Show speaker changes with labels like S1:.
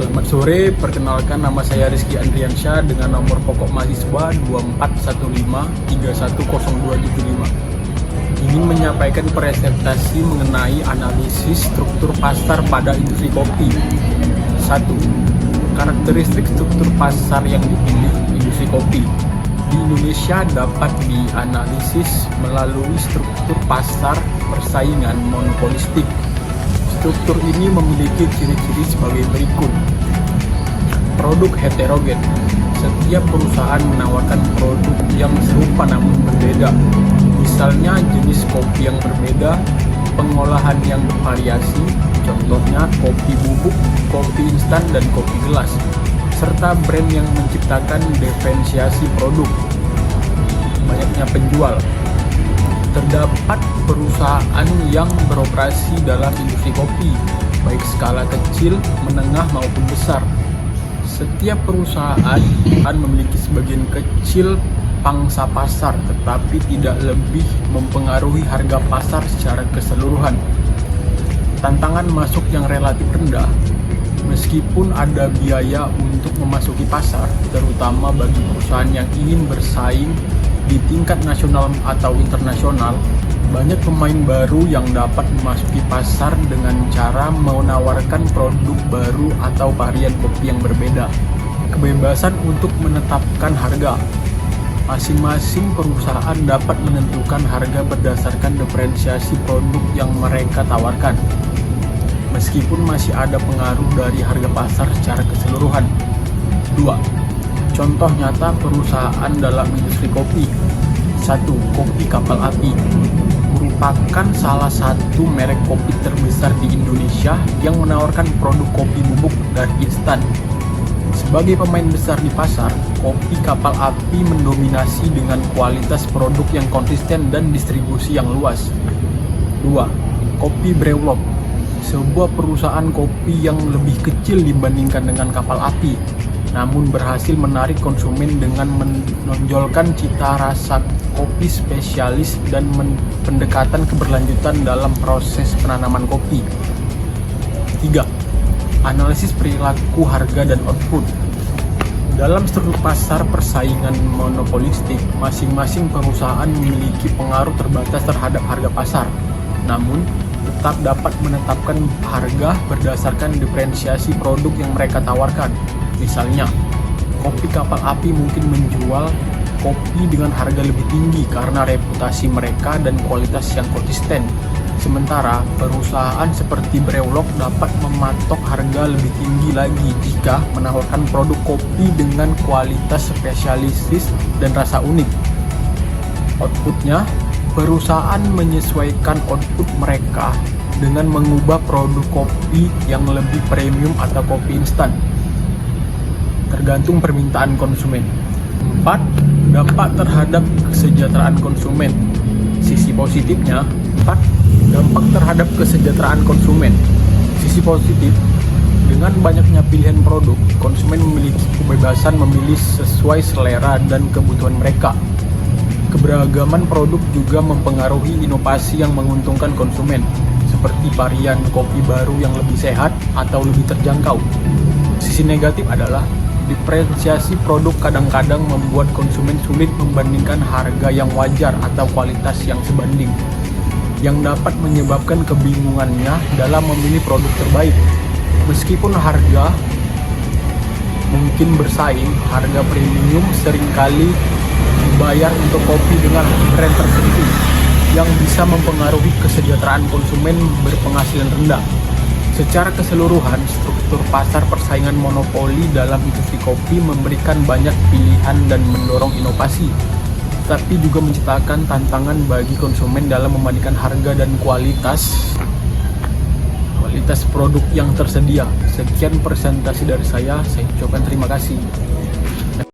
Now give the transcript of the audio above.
S1: Selamat sore, perkenalkan nama saya Rizky Andriansyah dengan nomor pokok mahasiswa 2415310275. Ingin menyampaikan presentasi mengenai analisis struktur pasar pada industri kopi. 1. Karakteristik struktur pasar yang dipilih industri kopi. Di Indonesia dapat dianalisis melalui struktur pasar persaingan monopolistik. Struktur ini memiliki ciri-ciri sebagai berikut. Produk heterogen. Setiap perusahaan menawarkan produk yang serupa namun berbeda. Misalnya jenis kopi yang berbeda, pengolahan yang bervariasi, contohnya kopi bubuk, kopi instan, dan kopi gelas, serta brand yang menciptakan diferensiasi produk. Banyaknya penjual. Terdapat perusahaan yang beroperasi dalam industri kopi, baik skala kecil, menengah, maupun besar. Setiap perusahaan memiliki sebagian kecil pangsa pasar, tetapi tidak lebih mempengaruhi harga pasar secara keseluruhan. Tantangan masuk yang relatif rendah. Meskipun ada biaya untuk memasuki pasar, terutama bagi perusahaan yang ingin bersaing di tingkat nasional atau internasional, banyak pemain baru yang dapat memasuki pasar dengan cara menawarkan produk baru atau varian kopi yang berbeda. Kebebasan untuk menetapkan harga. Masing-masing perusahaan dapat menentukan harga berdasarkan diferensiasi produk yang mereka tawarkan, meskipun masih ada pengaruh dari harga pasar secara keseluruhan. 2. Contoh nyata perusahaan dalam industri kopi. 1. Kopi Kapal Api merupakan salah satu merek kopi terbesar di Indonesia yang menawarkan produk kopi bubuk dan instan. Sebagai pemain besar di pasar, Kopi Kapal Api mendominasi dengan kualitas produk yang konsisten dan distribusi yang luas. 2. Kopi Brewlog, sebuah perusahaan kopi yang lebih kecil dibandingkan dengan Kapal Api, namun berhasil menarik konsumen dengan menonjolkan cita rasa kopi spesialis dan pendekatan keberlanjutan dalam proses penanaman kopi. 3. Analisis perilaku harga dan output. Dalam struktur pasar persaingan monopolistik, masing-masing perusahaan memiliki pengaruh terbatas terhadap harga pasar, namun tetap dapat menetapkan harga berdasarkan diferensiasi produk yang mereka tawarkan. Misalnya, Kopi Kapal Api mungkin menjual kopi dengan harga lebih tinggi karena reputasi mereka dan kualitas yang konsisten. Sementara perusahaan seperti Brewlog dapat mematok harga lebih tinggi lagi jika menawarkan produk kopi dengan kualitas spesialis dan rasa unik. Outputnya, perusahaan menyesuaikan output mereka dengan mengubah produk kopi yang lebih premium atau kopi instan, tergantung permintaan konsumen. 4. Dampak terhadap kesejahteraan konsumen. Sisi positifnya. 4. Dampak terhadap kesejahteraan konsumen. Sisi positif, dengan banyaknya pilihan produk, konsumen memiliki kebebasan memilih sesuai selera dan kebutuhan mereka. Keberagaman produk juga mempengaruhi inovasi yang menguntungkan konsumen, seperti varian kopi baru yang lebih sehat atau lebih terjangkau. Sisi negatif adalah diferensiasi produk kadang-kadang membuat konsumen sulit membandingkan harga yang wajar atau kualitas yang sebanding, yang dapat menyebabkan kebingungannya dalam memilih produk terbaik. Meskipun harga mungkin bersaing, harga premium seringkali dibayar untuk kopi dengan brand tertentu yang bisa mempengaruhi kesejahteraan konsumen berpenghasilan rendah. Secara keseluruhan, struktur pasar persaingan monopoli dalam industri kopi memberikan banyak pilihan dan mendorong inovasi, tapi juga menciptakan tantangan bagi konsumen dalam membandingkan harga dan kualitas produk yang tersedia. Sekian presentasi dari saya ucapkan terima kasih.